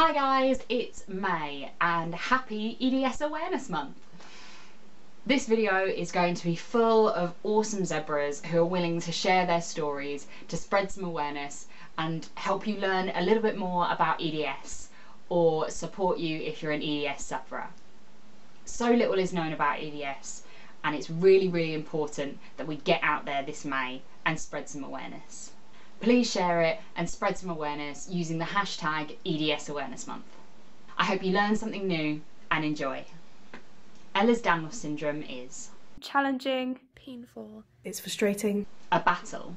Hi guys, it's May and happy EDS Awareness Month. This video is going to be full of awesome zebras who are willing to share their stories, to spread some awareness and help you learn a little bit more about EDS or support you if you're an EDS sufferer. So little is known about EDS and it's really important that we get out there this May and spread some awareness. Please share it and spread some awareness using the hashtag EDS Awareness Month. I hope you learn something new and enjoy. Ehlers Danlos syndrome is challenging, painful, it's frustrating, a battle,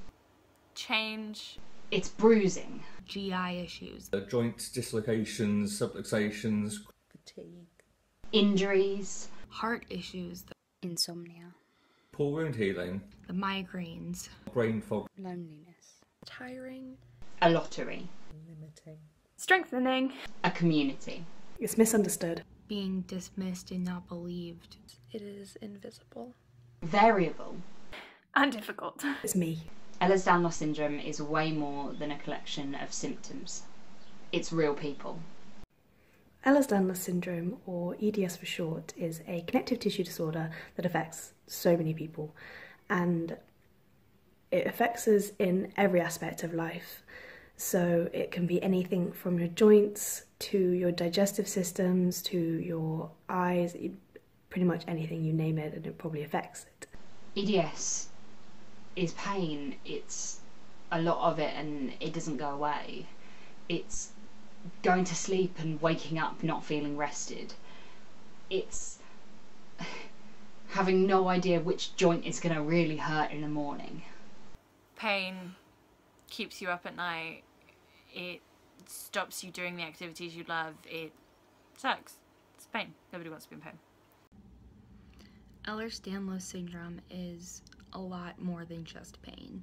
change, it's bruising, GI issues, joint dislocations, subluxations, fatigue, injuries, heart issues, insomnia, poor wound healing, the migraines, brain fog, loneliness, tiring, a lottery, limiting, strengthening, a community. it's misunderstood, being dismissed and not believed, it is invisible, Variable. and difficult. it's me. Ehlers Danlos syndrome is way more than a collection of symptoms. It's real people. Ehlers Danlos syndrome, or EDS for short, is a connective tissue disorder that affects so many people, and it affects us in every aspect of life. So it can be anything from your joints to your digestive systems to your eyes, pretty much anything, you name it, and it probably affects it. EDS is pain. It's a lot of it and it doesn't go away. It's going to sleep and waking up not feeling rested. It's having no idea which joint is going to really hurt in the morning. Pain keeps you up at night, it stops you doing the activities you love, it sucks. It's pain. Nobody wants to be in pain. Ehlers Danlos syndrome is a lot more than just pain.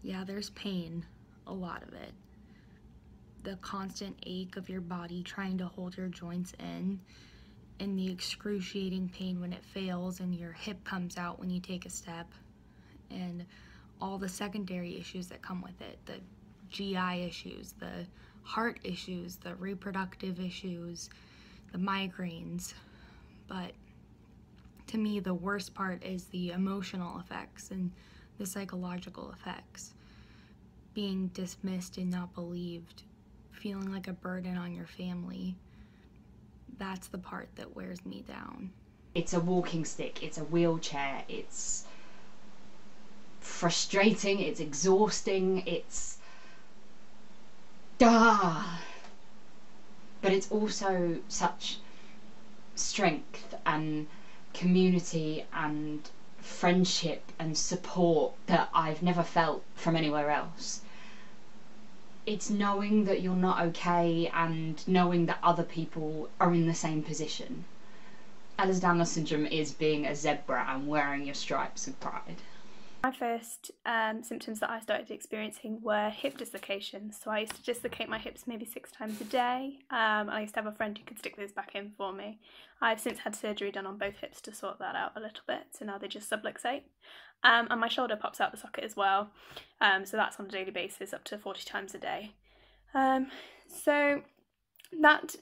Yeah, there's pain, a lot of it. The constant ache of your body trying to hold your joints in, and the excruciating pain when it fails and your hip comes out when you take a step, and all the secondary issues that come with it, the GI issues, the heart issues, the reproductive issues, the migraines. But to me, the worst part is the emotional effects and the psychological effects. Being dismissed and not believed, feeling like a burden on your family. That's the part that wears me down. It's a walking stick, it's a wheelchair, it's frustrating, it's exhausting, it's but it's also such strength and community and friendship and support that I've never felt from anywhere else. It's knowing that you're not okay and knowing that other people are in the same position. Ehlers Danlos syndrome is being a zebra and wearing your stripes with pride. My first symptoms that I started experiencing were hip dislocations. So I used to dislocate my hips maybe 6 times a day. I used to have a friend who could stick those back in for me. I've since had surgery done on both hips to sort that out a little bit, so now they just subluxate. And my shoulder pops out the socket as well, so that's on a daily basis, up to 40 times a day. So that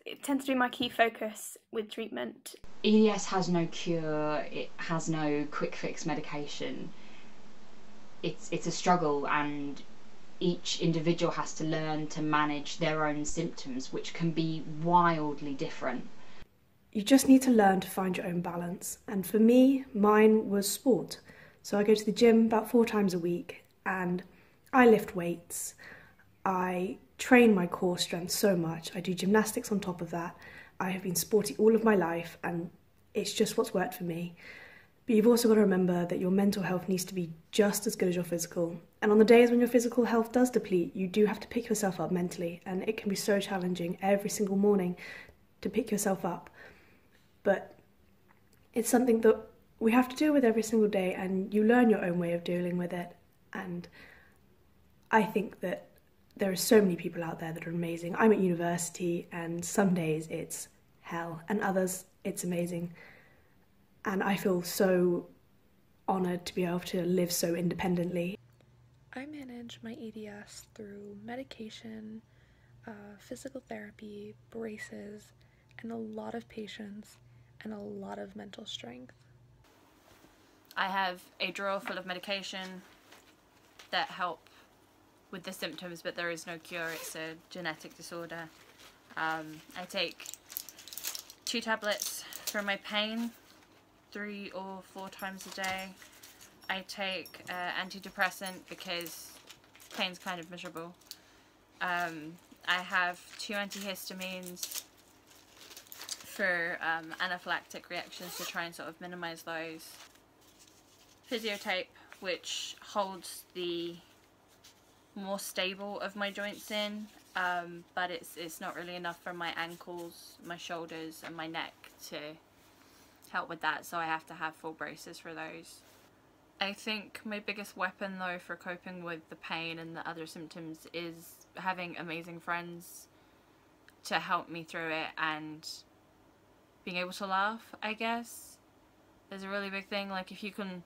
it tends to be my key focus with treatment. EDS has no cure, it has no quick fix medication. It's a struggle, and each individual has to learn to manage their own symptoms, which can be wildly different. You just need to learn to find your own balance, and for me, mine was sport. So I go to the gym about 4 times a week and I lift weights, I train my core strength so much, I do gymnastics on top of that. I have been sporty all of my life and it's just what's worked for me. But you've also got to remember that your mental health needs to be just as good as your physical. And on the days when your physical health does deplete, you do have to pick yourself up mentally, and it can be so challenging every single morning to pick yourself up. But it's something that we have to deal with every single day, and you learn your own way of dealing with it. And I think that there are so many people out there that are amazing. I'm at university and some days it's hell and others it's amazing. And I feel so honoured to be able to live so independently. I manage my EDS through medication, physical therapy, braces, and a lot of patience and a lot of mental strength. I have a drawer full of medication that help with the symptoms, but there is no cure. It's a genetic disorder. I take 2 tablets for my pain 3 or 4 times a day. I take antidepressant because pain's kind of miserable. I have 2 antihistamines for anaphylactic reactions to try and sort of minimize those. Physiotape, which holds the more stable of my joints in, but it's not really enough for my ankles, my shoulders and my neck to help with that, so I have to have full braces for those. I think my biggest weapon though for coping with the pain and the other symptoms is having amazing friends to help me through it and being able to laugh, I guess. There's a really big thing, like if you can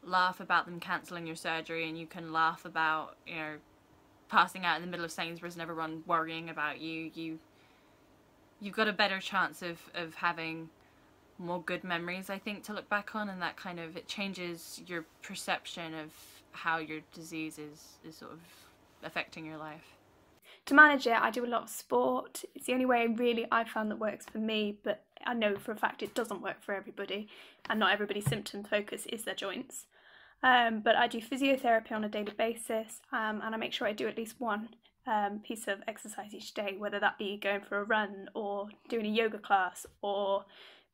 laugh about them cancelling your surgery, and you can laugh about, you know, passing out in the middle of Sainsbury's and everyone worrying about you've got a better chance of having more good memories, I think, to look back on, and that kind of, it changes your perception of how your disease is sort of affecting your life. To manage it, I do a lot of sport. It's the only way really I've found that works for me, but I know for a fact it doesn't work for everybody, and not everybody's symptom focus is their joints. But I do physiotherapy on a daily basis, and I make sure I do at least one piece of exercise each day, whether that be going for a run or doing a yoga class or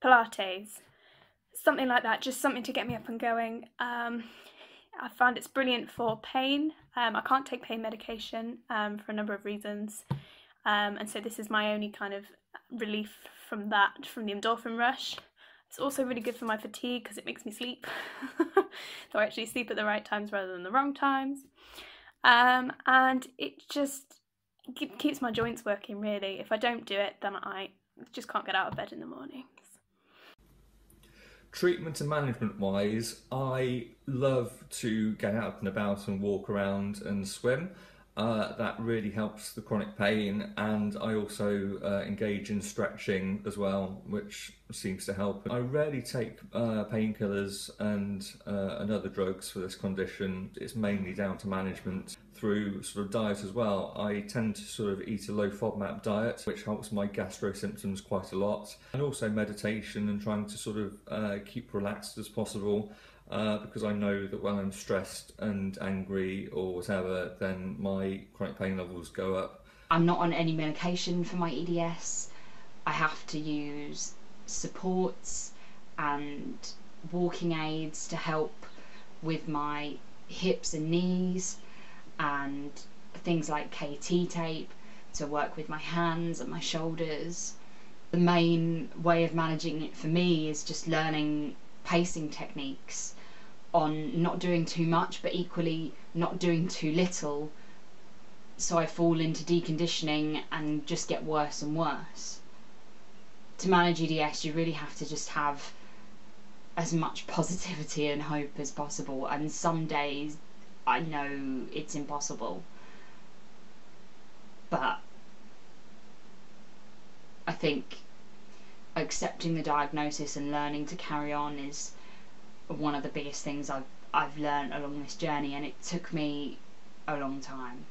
Pilates, something like that, just something to get me up and going. I found it's brilliant for pain. I can't take pain medication for a number of reasons, and so this is my only kind of relief from that, from the endorphin rush. It's also really good for my fatigue because it makes me sleep. So I actually sleep at the right times rather than the wrong times. And it just keeps my joints working, really. If I don't do it, then I just can't get out of bed in the mornings. Treatment and management wise, I love to get out and about and walk around and swim. That really helps the chronic pain, and I also engage in stretching as well, which seems to help. I rarely take painkillers and other drugs for this condition. It's mainly down to management through sort of diet as well. I tend to sort of eat a low FODMAP diet, which helps my gastro symptoms quite a lot, and also meditation and trying to sort of keep relaxed as possible. Because I know that when I'm stressed and angry or whatever, then my chronic pain levels go up. I'm not on any medication for my EDS. I have to use supports and walking aids to help with my hips and knees, and things like KT tape to work with my hands and my shoulders. The main way of managing it for me is just learning pacing techniques on not doing too much but equally not doing too little, so I fall into deconditioning and just get worse and worse. To manage EDS, you really have to just have as much positivity and hope as possible, and some days I know it's impossible, but I think accepting the diagnosis and learning to carry on is one of the biggest things I've learned along this journey, and it took me a long time.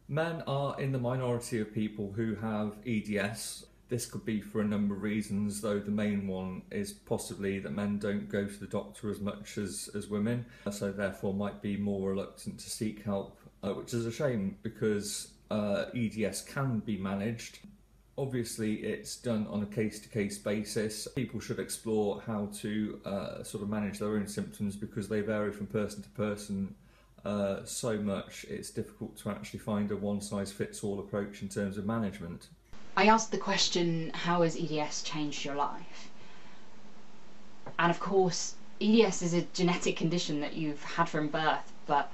Men are in the minority of people who have EDS. This could be for a number of reasons, though the main one is possibly that men don't go to the doctor as much as women, so therefore might be more reluctant to seek help, which is a shame because EDS can be managed. Obviously it's done on a case-to-case basis. People should explore how to sort of manage their own symptoms because they vary from person to person so much it's difficult to actually find a one-size-fits-all approach in terms of management. I asked the question, how has EDS changed your life? And of course EDS is a genetic condition that you've had from birth, but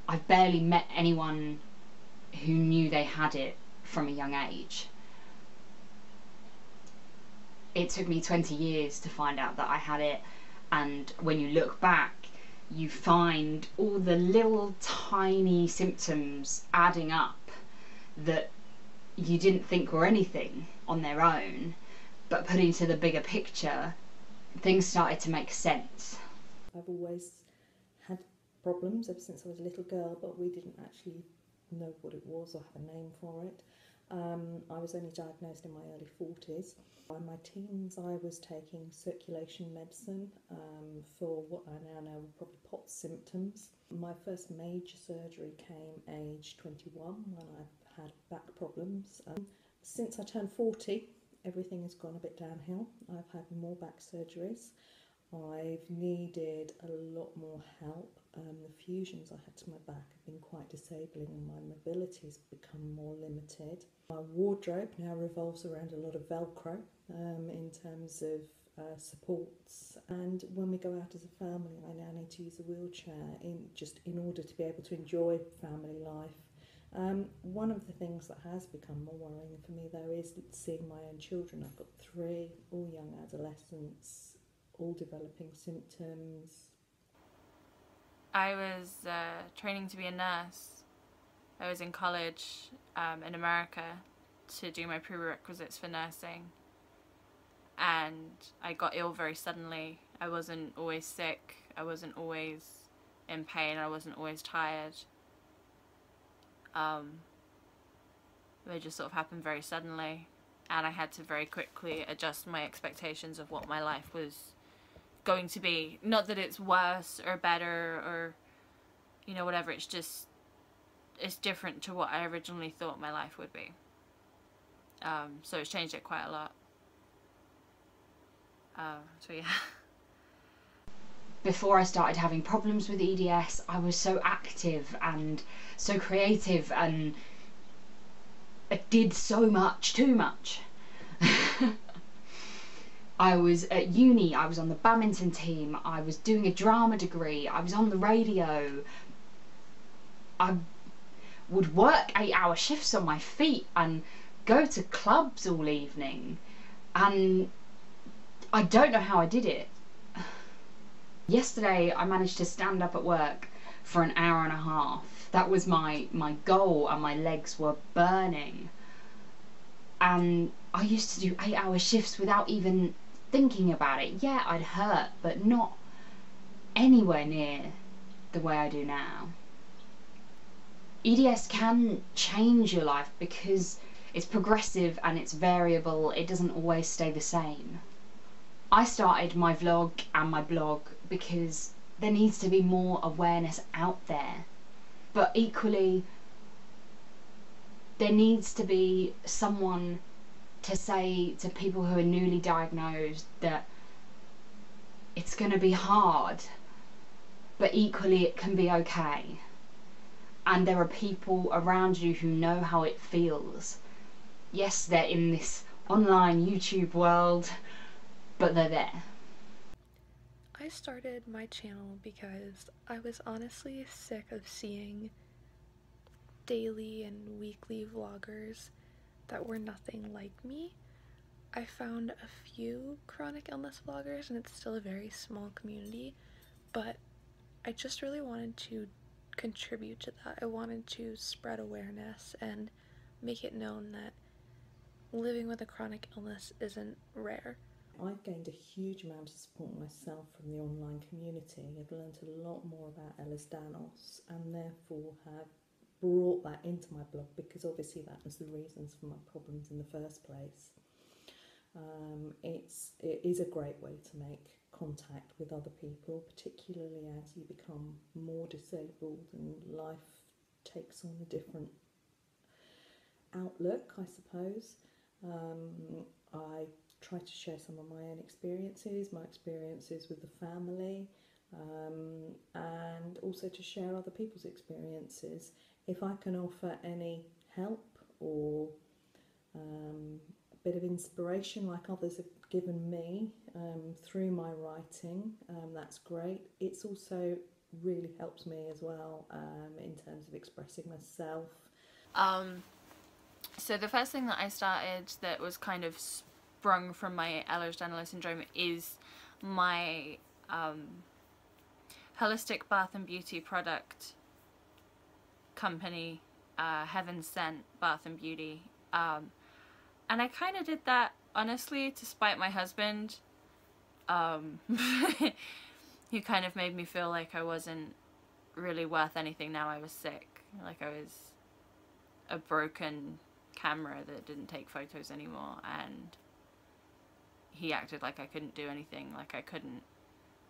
I've barely met anyone who knew they had it from a young age. It took me 20 years to find out that I had it, and when you look back you find all the little tiny symptoms adding up that you didn't think were anything on their own, but put into the bigger picture, things started to make sense. I've always had problems ever since I was a little girl, but we didn't actually know what it was or have a name for it. I was only diagnosed in my early 40s. In my teens I was taking circulation medicine for what I now know were probably POTS symptoms. My first major surgery came age 21 when I had back problems. Since I turned 40, everything has gone a bit downhill. I've had more back surgeries. I've needed a lot more help. The fusions I had to my back have been quite disabling and my mobility has become more limited. My wardrobe now revolves around a lot of Velcro in terms of supports, and when we go out as a family I now need to use a wheelchair in order to be able to enjoy family life. One of the things that has become more worrying for me though is seeing my own children. I've got 3, all young adolescents, all developing symptoms. I was training to be a nurse. I was in college in America to do my prerequisites for nursing, and I got ill very suddenly. I wasn't always sick, I wasn't always in pain, I wasn't always tired. They just sort of happened very suddenly, and I had to very quickly adjust my expectations of what my life was going to be. Not that it's worse or better or, you know, whatever, it's just, it's different to what I originally thought my life would be. So it's changed it quite a lot. So yeah. Before I started having problems with EDS, I was so active and so creative, and I did so much, too much. I was at uni, I was on the badminton team, I was doing a drama degree, I was on the radio. I would work 8-hour shifts on my feet and go to clubs all evening, and I don't know how I did it. Yesterday I managed to stand up at work for an hour and a half. That was my goal, and my legs were burning. And I used to do 8-hour shifts without even thinking about it. Yeah, I'd hurt, but not anywhere near the way I do now. EDS can change your life because it's progressive and it's variable. It doesn't always stay the same. I started my vlog and my blog because there needs to be more awareness out there, but equally there needs to be someone to say to people who are newly diagnosed that it's going to be hard, but equally it can be okay, and there are people around you who know how it feels. Yes, they're in this online YouTube world, but they're there. I started my channel because I was honestly sick of seeing daily and weekly vloggers that were nothing like me. I found a few chronic illness vloggers, and it's still a very small community, but I just really wanted to contribute to that. I wanted to spread awareness and make it known that living with a chronic illness isn't rare. I've gained a huge amount of support myself from the online community. I've learnt a lot more about Ehlers Danlos, and therefore have brought that into my blog because obviously that was the reasons for my problems in the first place. It is a great way to make contact with other people, particularly as you become more disabled and life takes on a different outlook, I suppose. I try to share some of my own experiences, my experiences with the family, and also to share other people's experiences. If I can offer any help or a bit of inspiration like others have given me through my writing, that's great. It's also really helps me as well in terms of expressing myself. So the first thing that I started that was kind of sprung from my Ehlers Danlos syndrome is my holistic bath and beauty product company Heaven Sent Bath and Beauty. And I kind of did that, honestly, to spite my husband. He kind of made me feel like I wasn't really worth anything now I was sick. Like I was a broken camera that didn't take photos anymore, and he acted like I couldn't do anything, like I couldn't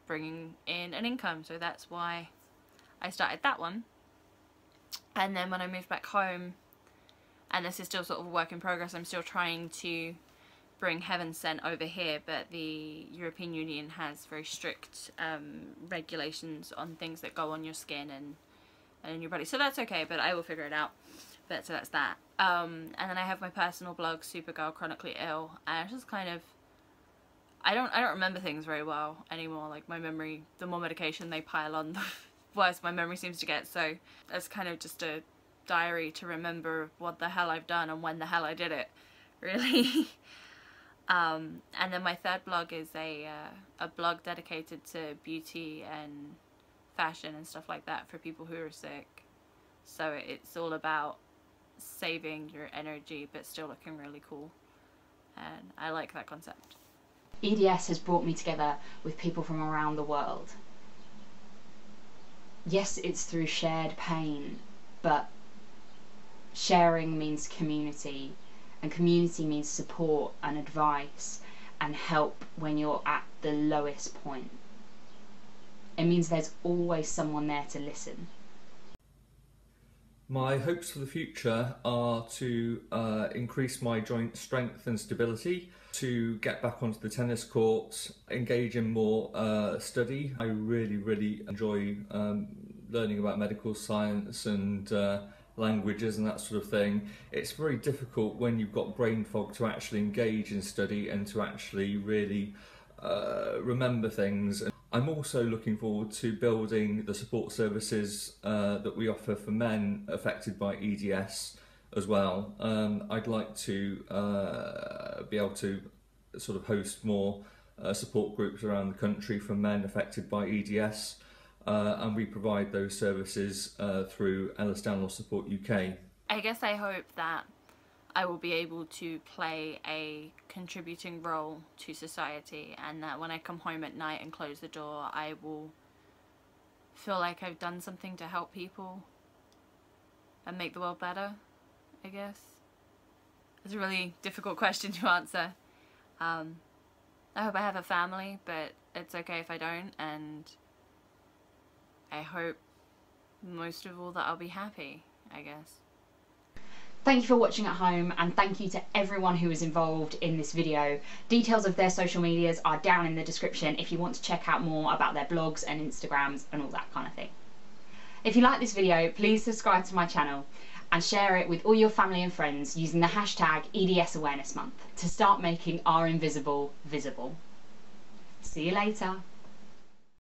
bring in an income. So that's why I started that one. And then when I moved back home, and this is still sort of a work in progress, I'm still trying to bring Heaven Sent over here, but the European Union has very strict regulations on things that go on your skin and in your body. So that's okay, but I will figure it out. But so that's that. And then I have my personal blog, Supergirl Chronically Ill, and it's just kind of, I don't remember things very well anymore. Like my memory, the more medication they pile on, the worse my memory seems to get. So it's kind of just a diary to remember what the hell I've done and when the hell I did it, really. And then my third blog is a blog dedicated to beauty and fashion and stuff like that for people who are sick. So it's all about saving your energy but still looking really cool, and I like that concept. EDS has brought me together with people from around the world. Yes, it's through shared pain, but sharing means community, and community means support and advice and help when you're at the lowest point. It means there's always someone there to listen. My hopes for the future are to increase my joint strength and stability, to get back onto the tennis courts, engage in more study. I really enjoy learning about medical science and languages and that sort of thing. It's very difficult when you've got brain fog to actually engage in study and to actually really remember things. I'm also looking forward to building the support services that we offer for men affected by EDS as well. I'd like to be able to sort of host more support groups around the country for men affected by EDS, and we provide those services through Ehlers Danlos Support UK. I guess I hope that I will be able to play a contributing role to society, and that when I come home at night and close the door, I will feel like I've done something to help people and make the world better, I guess. It's a really difficult question to answer. I hope I have a family, but it's okay if I don't, and I hope most of all that I'll be happy, I guess. Thank you for watching at home, and thank you to everyone who was involved in this video. Details of their social medias are down in the description if you want to check out more about their blogs and Instagrams and all that kind of thing. If you like this video, please subscribe to my channel and share it with all your family and friends using the hashtag EDS Awareness Month to start making our invisible visible. See you later.